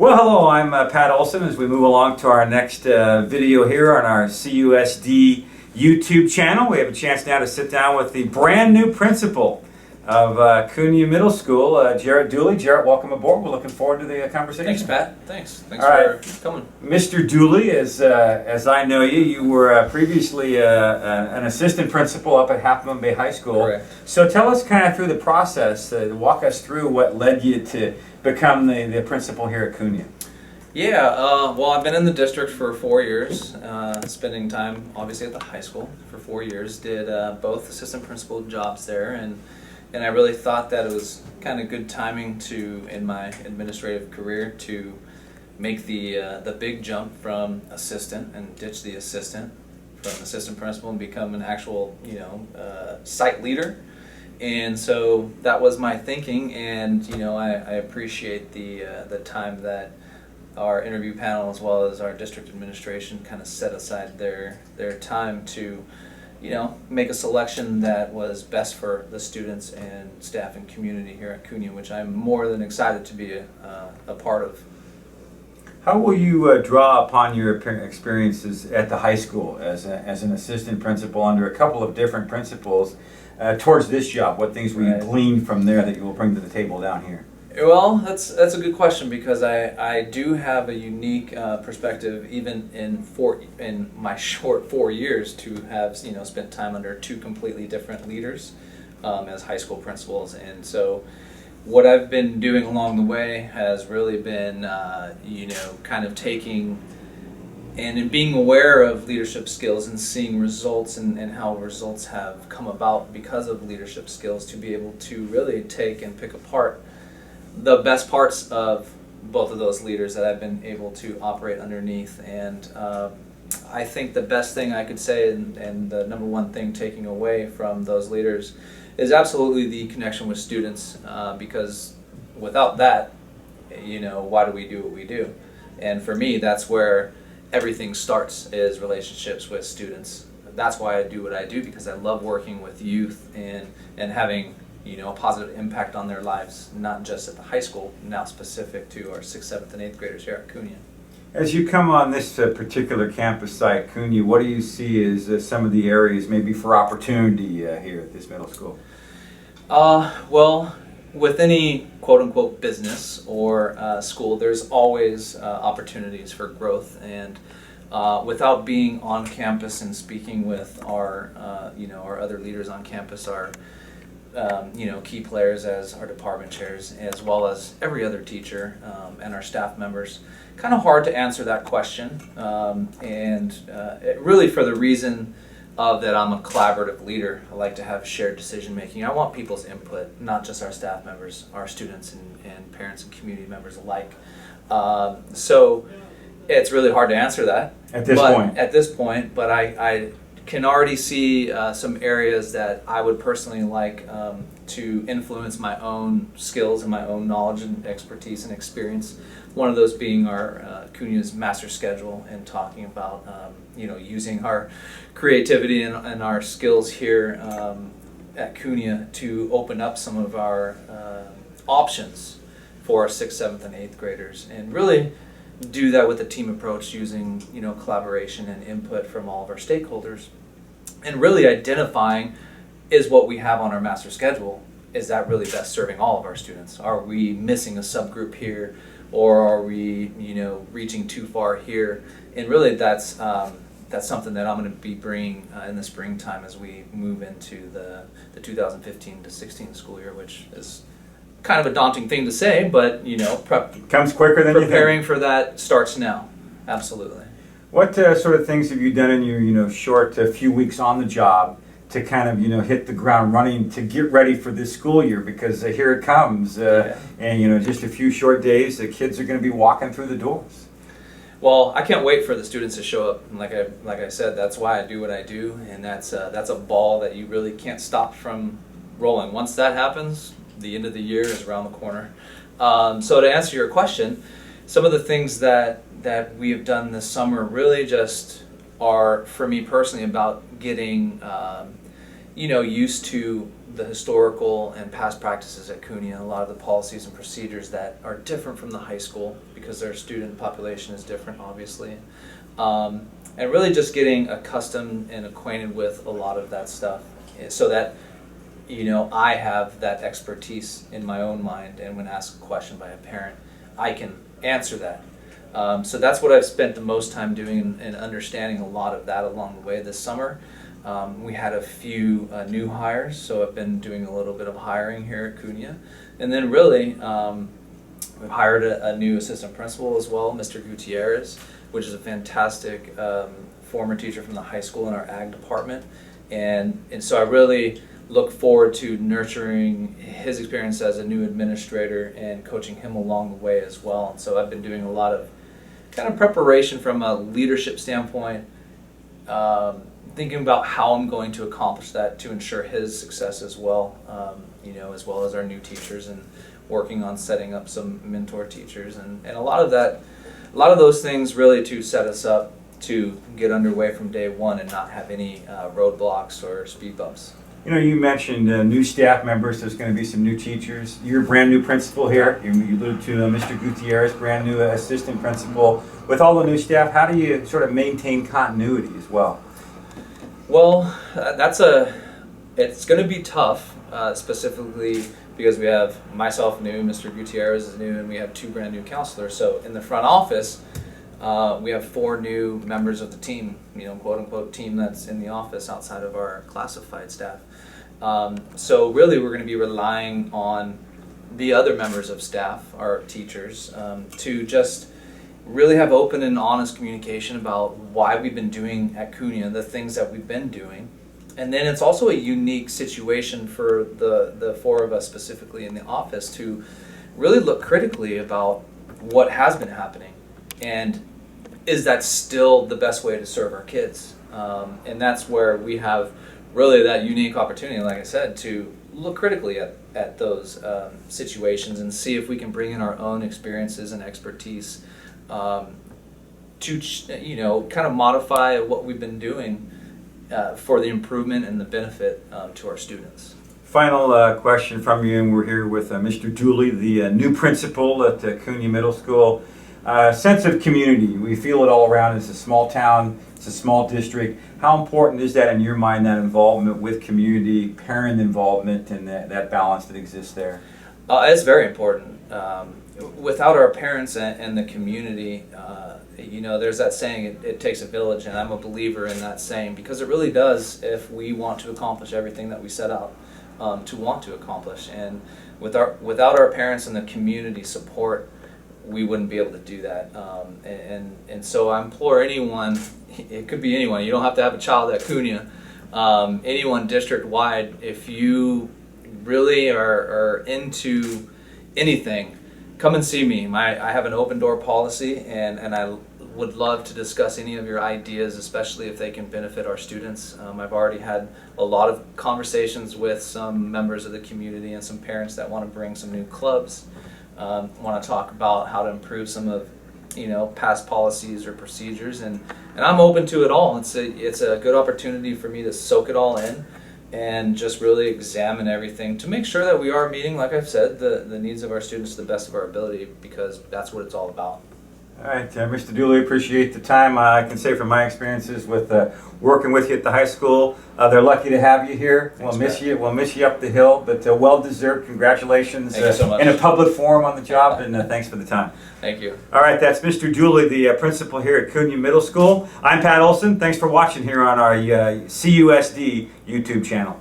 Well, hello, I'm Pat Olson as we move along to our next video here on our CUSD YouTube channel. We have a chance now to sit down with the brand new principal of Cunha Middle School, Jarrett Dooley. Jarrett, welcome aboard. We're looking forward to the conversation. Thanks, Pat. Thanks All right. for coming. Mr. Dooley, as I know you, you were previously an assistant principal up at Half Moon Bay High School. Correct. So tell us kind of through the process, walk us through what led you to become the principal here at Cunha. Yeah, well, I've been in the district for 4 years, spending time obviously at the high school for 4 years. Did both assistant principal jobs there, and I really thought that it was kind of good timing in my administrative career to make the big jump from assistant and ditch the assistant principal and become an actual site leader. And so that was my thinking, and I appreciate the time that our interview panel as well as our district administration kind of set aside their time to make a selection that was best for the students and staff and community here at Cunha, which I'm more than excited to be a part of. How will you draw upon your experiences at the high school as an assistant principal under a couple of different principals towards this job? What things will you glean from there that you will bring to the table down here? Well, that's a good question, because I do have a unique perspective, even in my short 4 years, to have spent time under two completely different leaders as high school principals. And so what I've been doing along the way has really been kind of taking and in being aware of leadership skills and seeing results and how results have come about because of leadership skills, to be able to really take and pick apart the best parts of both of those leaders that I've been able to operate underneath. And I think the best thing I could say, and the number one thing taking away from those leaders, is absolutely the connection with students, because without that, why do we do what we do? And for me, that's where everything starts, is relationships with students. That's why I do what I do, because I love working with youth and having a positive impact on their lives, not just at the high school, now specific to our 6th, 7th, and 8th graders here at Cunha. As you come on this particular campus site, Cunha, what do you see as some of the areas maybe for opportunity here at this middle school? Well, with any quote-unquote business or school, there's always opportunities for growth, and without being on campus and speaking with our other leaders on campus, our key players as our department chairs, as well as every other teacher and our staff members, kind of hard to answer that question, really for the reason that I'm a collaborative leader. I like to have shared decision making. I want people's input, not just our staff members, our students and parents and community members alike. So it's really hard to answer that at this point, but I can already see some areas that I would personally like to influence my own skills and my own knowledge and expertise and experience. One of those being our Cunha's master schedule, and talking about using our creativity and our skills here at Cunha to open up some of our options for our 6th, 7th, and 8th graders, and really do that with a team approach, using collaboration and input from all of our stakeholders, and really identifying, is what we have on our master schedule, is that really best serving all of our students? Are we missing a subgroup here, or are we reaching too far here? And really that's something that I'm going to be bringing in the springtime as we move into the 2015 to 16 school year, which is kind of a daunting thing to say, but comes quicker than preparing you think. For that starts now. Absolutely. What sort of things have you done in your short few weeks on the job to kind of hit the ground running to get ready for this school year? Because here it comes, and just a few short days, the kids are going to be walking through the doors. Well, I can't wait for the students to show up. And like I said, that's why I do what I do, and that's a ball that you really can't stop from rolling. Once that happens, the end of the year is around the corner. So to answer your question, some of the things that we have done this summer really just are, for me personally, about getting used to the historical and past practices at Cunha, a lot of the policies and procedures that are different from the high school because their student population is different, obviously. And really just getting accustomed and acquainted with a lot of that stuff so that, you know, I have that expertise in my own mind, and when asked a question by a parent, I can answer that. So that's what I've spent the most time doing and understanding a lot of that along the way this summer. We had a few new hires, so I've been doing a little bit of hiring here at Cunha. And then really, we've hired a new assistant principal as well, Mr. Gutierrez, which is a fantastic former teacher from the high school in our ag department. And so I really look forward to nurturing his experience as a new administrator and coaching him along the way as well. And so I've been doing a lot of kind of preparation from a leadership standpoint, thinking about how I'm going to accomplish that to ensure his success as well, you know, as well as our new teachers, and working on setting up some mentor teachers, and a lot of those things really to set us up to get underway from day one and not have any roadblocks or speed bumps. You know, you mentioned new staff members. There's going to be some new teachers. You're a brand new principal here. You alluded to Mr. Gutierrez, brand new assistant principal. With all the new staff, how do you sort of maintain continuity as well? Well, it's going to be tough, specifically because we have myself new, Mr. Gutierrez is new, and we have two brand new counselors. So in the front office, we have 4 new members of the team, you know, quote unquote team that's in the office outside of our classified staff. So really we're going to be relying on the other members of staff, our teachers, to just really have open and honest communication about why we've been doing at Cunha the things that we've been doing. And then it's also a unique situation for the 4 of us specifically in the office to really look critically about what has been happening, and is that still the best way to serve our kids? And that's where we have really that unique opportunity, like I said, to look critically at those situations and see if we can bring in our own experiences and expertise to, you know, kind of modify what we've been doing for the improvement and the benefit to our students. Final question from you, and we're here with Mr. Dooley, the new principal at Cunha Middle School. Sense of community. We feel it all around. It's a small town. It's a small district. How important is that in your mind, that involvement with community, parent involvement, and that balance that exists there? It's very important. Without our parents and the community, you know, there's that saying, it takes a village, and I'm a believer in that saying, because it really does if we want to accomplish everything that we set out to want to accomplish. And without our parents and the community support, we wouldn't be able to do that. And so I implore anyone, it could be anyone, you don't have to have a child at Cunha, anyone district-wide, if you really are into anything, come and see me. I have an open door policy, and I would love to discuss any of your ideas, especially if they can benefit our students. I've already had a lot of conversations with some members of the community and some parents that want to bring some new clubs, want to talk about how to improve some of, you know, past policies or procedures, and I'm open to it all. It's a good opportunity for me to soak it all in and just really examine everything to make sure that we are meeting, like I've said, the needs of our students to the best of our ability, because that's what it's all about. All right, Mr. Dooley, appreciate the time. I can say from my experiences with working with you at the high school, they're lucky to have you here. We'll miss you. We'll miss you up the hill, but well-deserved. Congratulations. Thank you so much. In a public forum on the job, and thanks for the time. Thank you. All right, that's Mr. Dooley, the principal here at Cunha Middle School. I'm Pat Olson. Thanks for watching here on our CUSD YouTube channel.